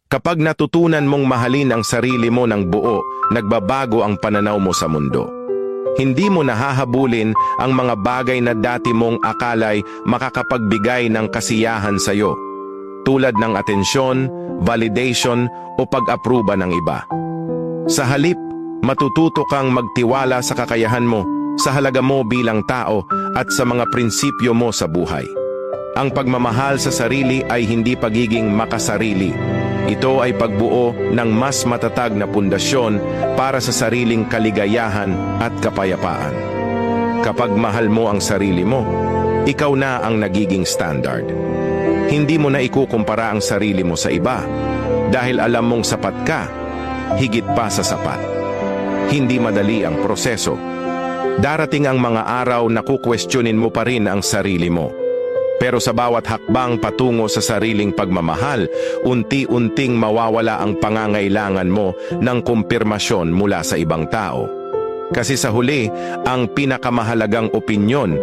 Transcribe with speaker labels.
Speaker 1: Kapag natutunan mong mahalin ang sarili mo ng buo, nagbabago ang pananaw mo sa mundo. Hindi mo nahahabulin ang mga bagay na dati mong akalay makakapagbigay ng kasiyahan sa iyo, tulad ng atensyon, validation o pag-apruba ng iba. Sa halip, matututo kang magtiwala sa kakayahan mo, sa halaga mo bilang tao at sa mga prinsipyo mo sa buhay. Ang pagmamahal sa sarili ay hindi pagiging makasarili. Ito ay pagbuo ng mas matatag na pundasyon para sa sariling kaligayahan at kapayapaan. Kapag mahal mo ang sarili mo, ikaw na ang nagiging standard. Hindi mo na ikukumpara ang sarili mo sa iba dahil alam mong sapat ka, higit pa sa sapat. Hindi madali ang proseso. Darating ang mga araw na kukwestiyonin mo pa rin ang sarili mo. Pero sa bawat hakbang patungo sa sariling pagmamahal, unti-unting mawawala ang pangangailangan mo ng kumpirmasyon mula sa ibang tao. Kasi sa huli, ang pinakamahalagang opinyon